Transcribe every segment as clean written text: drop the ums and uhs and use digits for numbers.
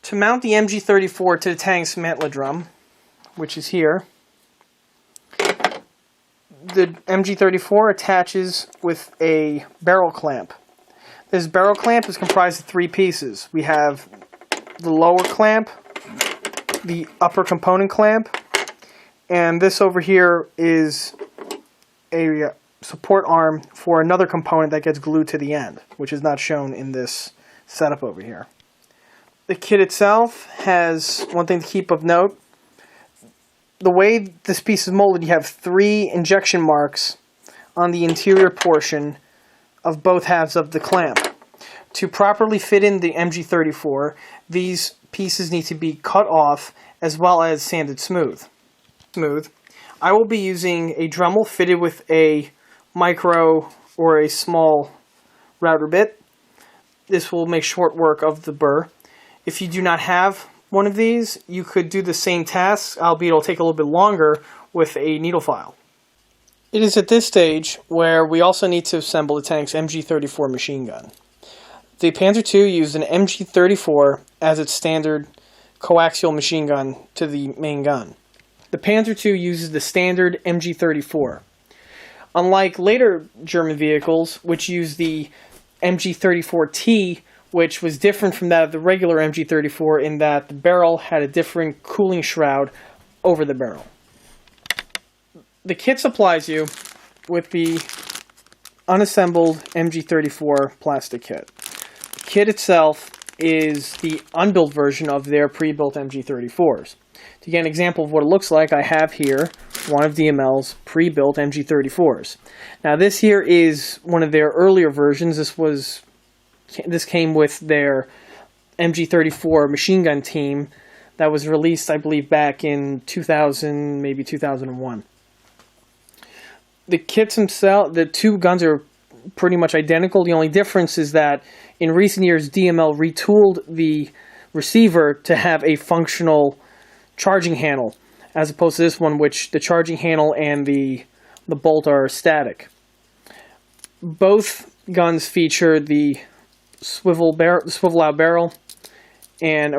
To mount the Mg34 to the tank's mantlet drum, which is here, the Mg34 attaches with a barrel clamp. This barrel clamp is comprised of three pieces. We have the lower clamp, the upper component clamp, and this over here is a support arm for another component that gets glued to the end, which is not shown in this setup over here. The kit itself has one thing to keep of note. The way this piece is molded, you have three injection marks on the interior portion of both halves of the clamp. To properly fit in the Mg34, these pieces need to be cut off as well as sanded smooth. I will be using a Dremel fitted with a micro or a small router bit. This will make short work of the burr. If you do not have one of these, you could do the same task, albeit it'll take a little bit longer, with a needle file. It is at this stage where we also need to assemble the tank's Mg34 machine gun. The Panzer II used an Mg34 as its standard coaxial machine gun to the main gun. The Panzer II uses the standard Mg34. Unlike later German vehicles, which use the Mg34T, which was different from that of the regular Mg34 in that the barrel had a different cooling shroud over the barrel. The kit supplies you with the unassembled Mg34 plastic kit. The kit itself is the unbuilt version of their pre-built Mg34s. To get an example of what it looks like, I have here one of DML's pre-built Mg34s. Now this here is one of their earlier versions. This came with their Mg34 machine gun team that was released, I believe, back in 2000, maybe 2001. The kits themselves, the two guns are pretty much identical. The only difference is that in recent years, DML retooled the receiver to have a functional charging handle, as opposed to this one, which the charging handle and the bolt are static. Both guns feature the swivel out barrel, and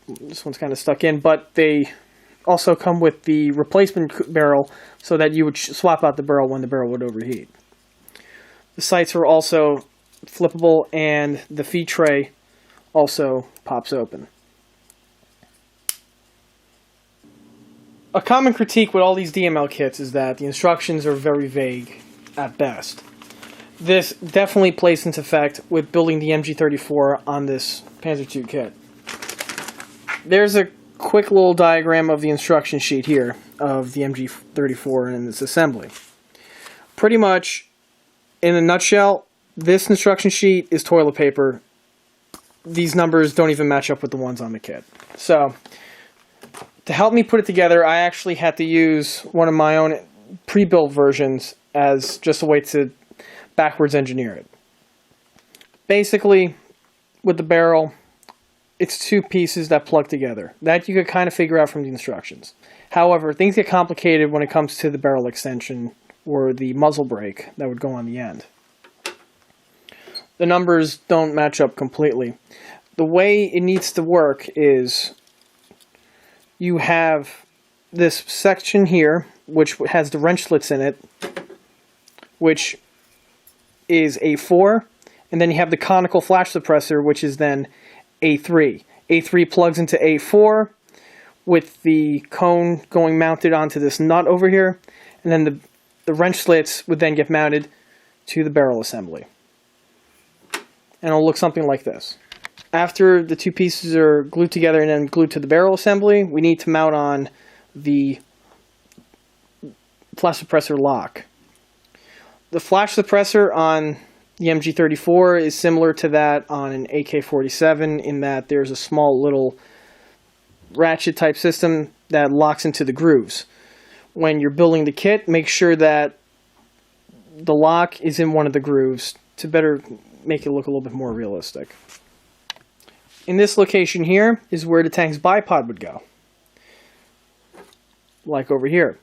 this one's kind of stuck in, but they also come with the replacement barrel so that you would swap out the barrel when the barrel would overheat. The sights are also flippable, and the feed tray also pops open. A common critique with all these DML kits is that the instructions are very vague at best. This definitely plays into effect with building the Mg34 on this Panzer II kit. There's a quick little diagram of the instruction sheet here of the Mg34 and its assembly. Pretty much, in a nutshell, this instruction sheet is toilet paper. These numbers don't even match up with the ones on the kit. So, to help me put it together, I actually had to use one of my own pre-built versions as just a way to backwards engineer it. Basically, with the barrel, it's two pieces that plug together. That you could kind of figure out from the instructions. However, things get complicated when it comes to the barrel extension or the muzzle brake that would go on the end. The numbers don't match up completely. The way it needs to work is you have this section here, which has the wrench slits in it, which is A4, and then you have the conical flash suppressor, which is then A3. A3 plugs into A4 with the cone going mounted onto this nut over here, and then the wrench slits would then get mounted to the barrel assembly. And it'll look something like this. After the two pieces are glued together and then glued to the barrel assembly, we need to mount on the flash suppressor lock. The flash suppressor on the Mg34 is similar to that on an AK-47 in that there's a small little ratchet type system that locks into the grooves. When you're building the kit, make sure that the lock is in one of the grooves to better make it look a little bit more realistic. In this location here is where the tank's bipod would go, like over here.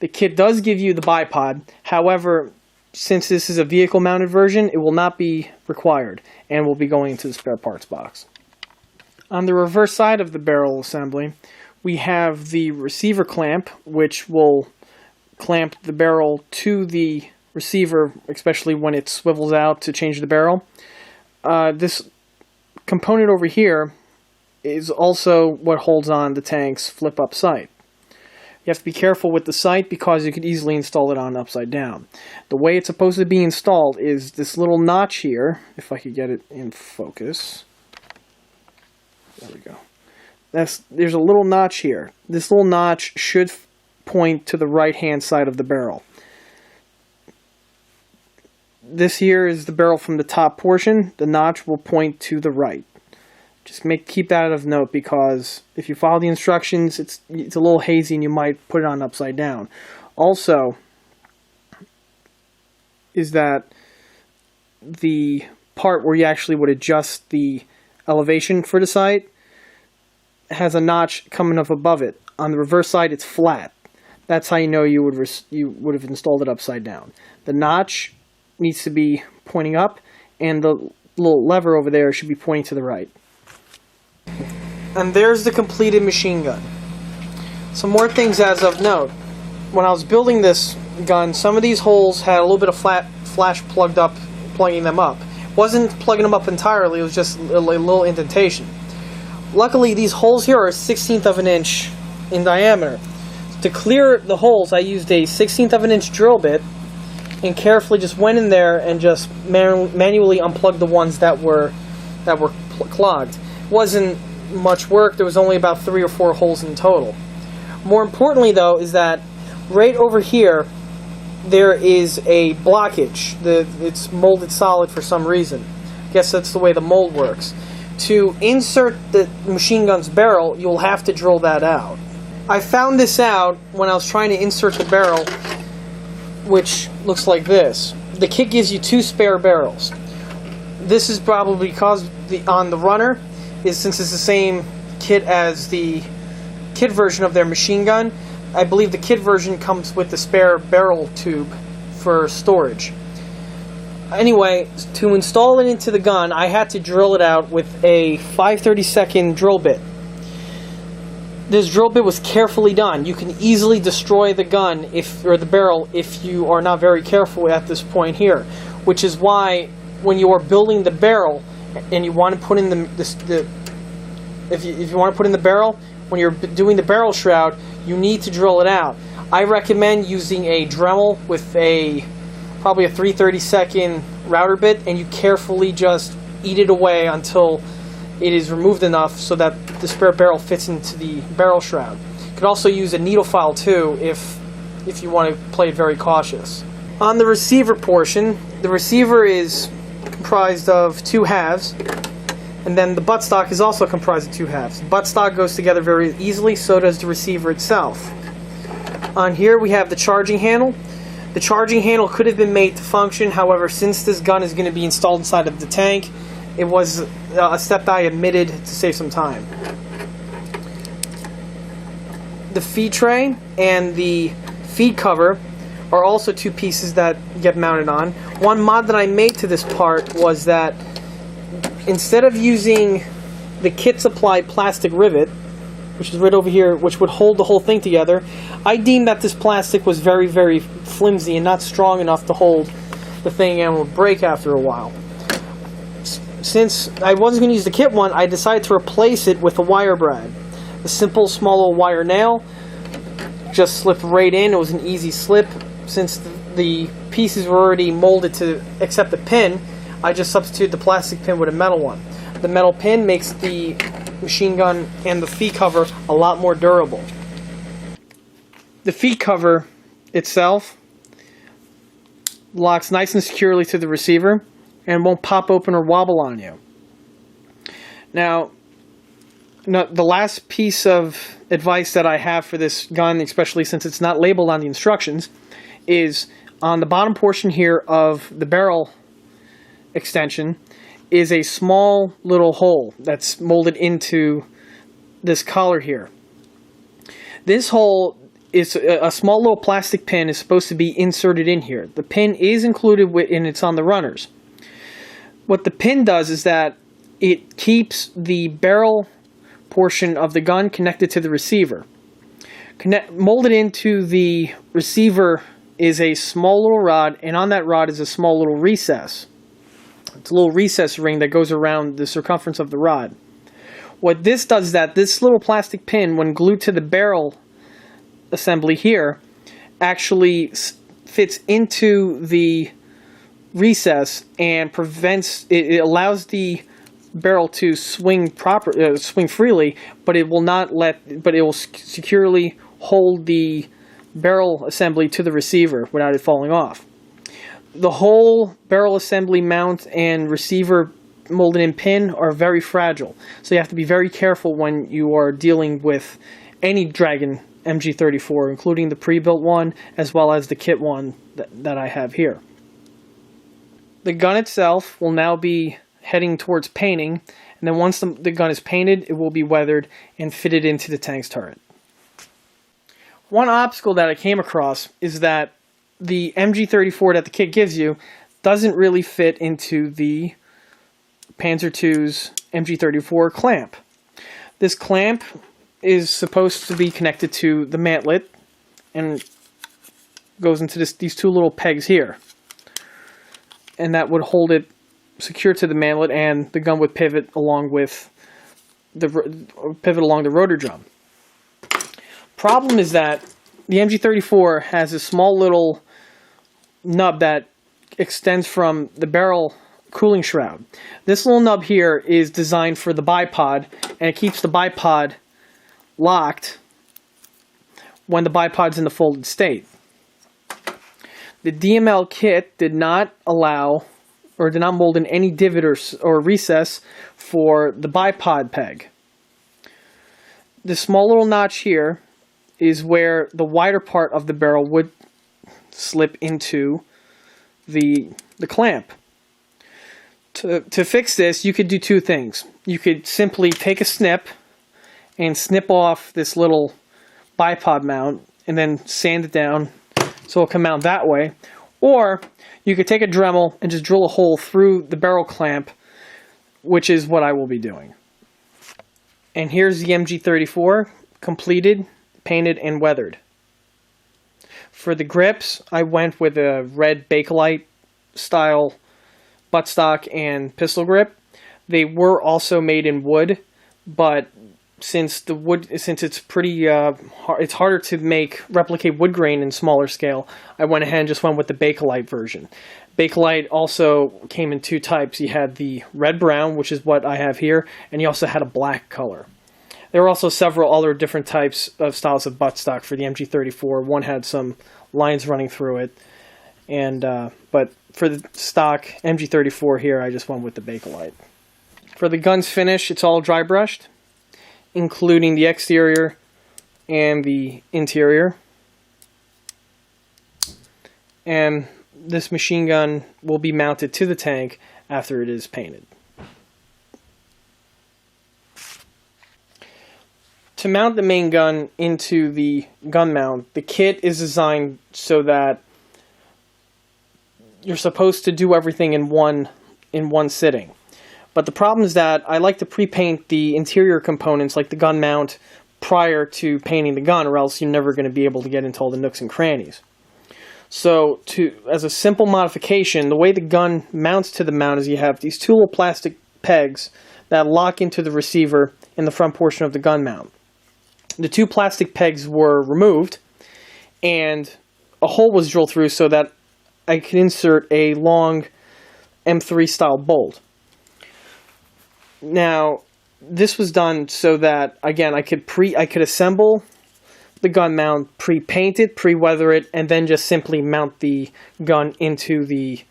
The kit does give you the bipod, however, since this is a vehicle-mounted version, it will not be required and will be going into the spare parts box. On the reverse side of the barrel assembly, we have the receiver clamp, which will clamp the barrel to the receiver, especially when it swivels out to change the barrel. This component over here is also what holds on the tank's flip-up sight. You have to be careful with the sight because you could easily install it on upside down. The way it's supposed to be installed is this little notch here, if I could get it in focus. There we go. There's a little notch here. This little notch should point to the right-hand side of the barrel. This here is the barrel from the top portion. The notch will point to the right. Just keep that of note because if you follow the instructions, it's a little hazy and you might put it on upside down. Also, is that the part where you actually would adjust the elevation for the sight has a notch coming up above it. On the reverse side, it's flat. That's how you know you would have installed it upside down. The notch needs to be pointing up, and the little lever over there should be pointing to the right. And there's the completed machine gun. Some more things as of note. When I was building this gun, some of these holes had a little bit of flash plugging them up. It wasn't plugging them up entirely, it was just a little indentation. Luckily, these holes here are a 1/16 of an inch in diameter. To clear the holes, I used a 1/16 of an inch drill bit and carefully just went in there and just manually unplugged the ones that were clogged. It wasn't much work. There was only about 3 or 4 holes in total. More importantly, though, is that right over here there is a blockage. It's molded solid for some reason. I guess that's the way the mold works. To insert the machine gun's barrel, you'll have to drill that out. I found this out when I was trying to insert the barrel, which looks like this. The kit gives you 2 spare barrels. This is probably because on the runner, since it's the same kit as the kit version of their machine gun, I believe the kit version comes with the spare barrel tube for storage. Anyway, to install it into the gun, I had to drill it out with a 5/32 drill bit. This drill bit was carefully done. You can easily destroy the gun or the barrel if you are not very careful at this point here, which is why when you are building the barrel and you want to put in if you want to put in the barrel, when you're doing the barrel shroud, you need to drill it out. I recommend using a Dremel with probably a 3/32 router bit, and you carefully just eat it away until it is removed enough so that the spare barrel fits into the barrel shroud. You could also use a needle file too if you want to play it very cautious. On the receiver portion, the receiver is comprised of 2 halves, and then the buttstock is also comprised of 2 halves. The buttstock goes together very easily, so does the receiver itself. On here we have the charging handle. The charging handle could have been made to function, however, since this gun is going to be installed inside of the tank, it was a step that I omitted to save some time. The feed tray and the feed cover are also 2 pieces that get mounted on. One mod that I made to this part was that instead of using the kit supply plastic rivet, which is right over here, which would hold the whole thing together, I deemed that this plastic was very, very flimsy and not strong enough to hold the thing and would break after a while. Since I wasn't going to use the kit one, I decided to replace it with a wire brad. A simple, small little wire nail, just slipped right in. It was an easy slip. Since the pieces were already molded to accept the pin, I just substituted the plastic pin with a metal one. The metal pin makes the machine gun and the feed cover a lot more durable. The feed cover itself locks nice and securely to the receiver and won't pop open or wobble on you. Now, the last piece of advice that I have for this gun, especially since it's not labeled on the instructions, is on the bottom portion here of the barrel extension is a small little hole that's molded into this collar here. This hole is a small little plastic pin is supposed to be inserted in here. The pin is included and it's on the runners. What the pin does is that it keeps the barrel portion of the gun connected to the receiver. Molded into the receiver is a small little rod, and on that rod is a small little recess. It's a little recess ring that goes around the circumference of the rod. What this does is that this little plastic pin, when glued to the barrel assembly here, actually fits into the recess and it allows the barrel to swing freely, but it will securely hold the barrel assembly to the receiver without it falling off. The whole barrel assembly mount and receiver molded in pin are very fragile, so you have to be very careful when you are dealing with any Dragon Mg34, including the pre-built one as well as the kit one that I have here. The gun itself will now be heading towards painting, and then once the gun is painted, it will be weathered and fitted into the tank's turret. One obstacle that I came across is that the Mg34 that the kit gives you doesn't really fit into the Panzer II's Mg34 clamp. This clamp is supposed to be connected to the mantlet and goes into these two little pegs here. And that would hold it secure to the mantlet, and the gun would pivot along with along the rotor drum. Problem is that the Mg34 has a small little nub that extends from the barrel cooling shroud. This little nub here is designed for the bipod, and it keeps the bipod locked when the bipod's in the folded state. The DML kit did not allow or did not mold in any divot or recess for the bipod peg. The small little notch here is where the wider part of the barrel would slip into the clamp. To fix this, you could do two things. You could simply take a snip and snip off this little bipod mount and then sand it down so it'll come out that way. Or you could take a Dremel and just drill a hole through the barrel clamp, which is what I will be doing. And here's the Mg34 completed, painted, and weathered. For the grips, I went with a red Bakelite style buttstock and pistol grip. They were also made in wood, but since it's pretty it's harder to replicate wood grain in smaller scale, I went ahead and just went with the Bakelite version. Bakelite also came in two types. You had the red brown, which is what I have here, and you also had a black color. There were also several other different types of styles of buttstock for the Mg34. One had some lines running through it, and but for the stock Mg34 here, I just went with the Bakelite. For the gun's finish, it's all dry brushed, including the exterior and the interior. And this machine gun will be mounted to the tank after it is painted. To mount the main gun into the gun mount, the kit is designed so that you're supposed to do everything in one sitting. But the problem is that I like to pre-paint the interior components like the gun mount prior to painting the gun, or else you're never going to be able to get into all the nooks and crannies. So as a simple modification, the way the gun mounts to the mount is you have these two little plastic pegs that lock into the receiver in the front portion of the gun mount. The two plastic pegs were removed, and a hole was drilled through so that I could insert a long M3 style bolt. Now, this was done so that, again, I could assemble the gun mount, pre-paint it, pre-weather it, and then just simply mount the gun into the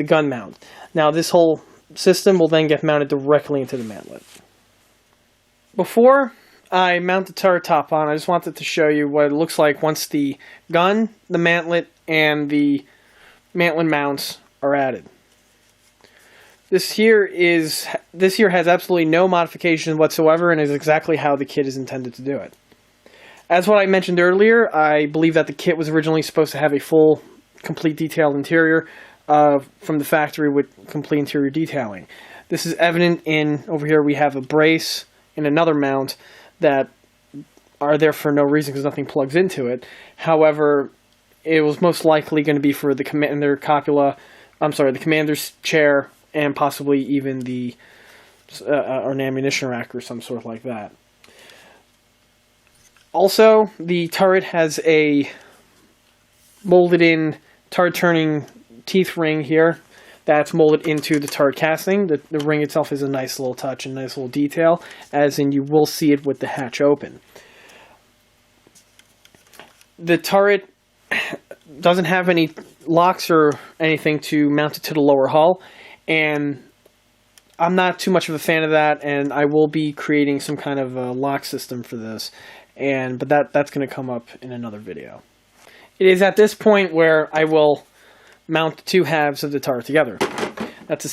gun mount. Now, this whole system will then get mounted directly into the mantlet. Before I mount the turret top on, I just wanted to show you what it looks like once the gun, the mantlet, and the mantlet mounts are added. This here has absolutely no modifications whatsoever and is exactly how the kit is intended to do it. As what I mentioned earlier, I believe that the kit was originally supposed to have a full, complete detailed interior from the factory with complete interior detailing. This is evident in, over here we have a brace in another mount that are there for no reason because nothing plugs into it. However, it was most likely going to be for the commander copula, the commander's chair, and possibly even the or an ammunition rack or some sort like that. Also, the turret has a molded-in turret-turning teeth ring here that's molded into the turret casting. The ring itself is a nice little touch and nice little detail, as in you will see it with the hatch open. The turret doesn't have any locks or anything to mount it to the lower hull, and I'm not too much of a fan of that, and I will be creating some kind of a lock system for this, but that's going to come up in another video. It is at this point where I will mount the two halves of the turret together. That's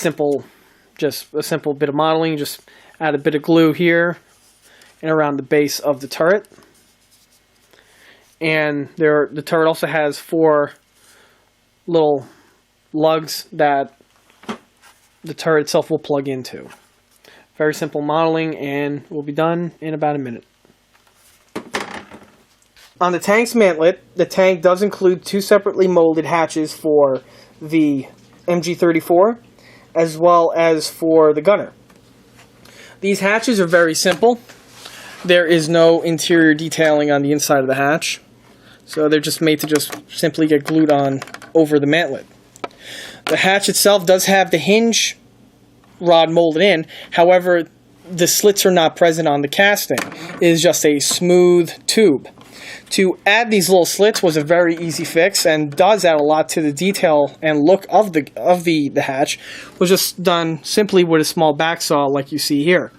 just a simple bit of modeling. Just add a bit of glue here and around the base of the turret. And the turret also has 4 little lugs that the turret itself will plug into. Very simple modeling, and we'll be done in about a minute. On the tank's mantlet, the tank does include 2 separately molded hatches for the Mg34, as well as for the gunner. These hatches are very simple. There is no interior detailing on the inside of the hatch, so they're just made to just simply get glued on over the mantlet. The hatch itself does have the hinge rod molded in, however, the slits are not present on the casting. It is just a smooth tube. To add these little slits was a very easy fix and does add a lot to the detail and look of the hatch. It was just done simply with a small back saw like you see here.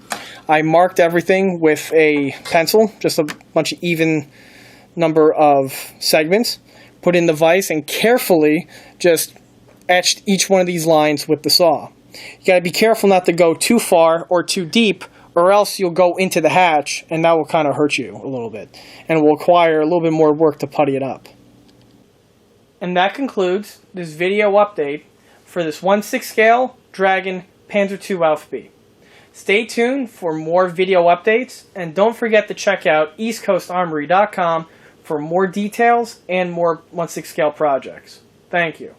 I marked everything with a pencil, just a bunch of even number of segments, put in the vise, and carefully just etched each one of these lines with the saw. You gotta be careful not to go too far or too deep, or else you'll go into the hatch, and that will kind of hurt you a little bit, and it will require a little bit more work to putty it up. And that concludes this video update for this 1/6 scale Dragon Panzer II Ausf. Stay tuned for more video updates, and don't forget to check out eastcoastarmory.com for more details and more 1/6 scale projects. Thank you.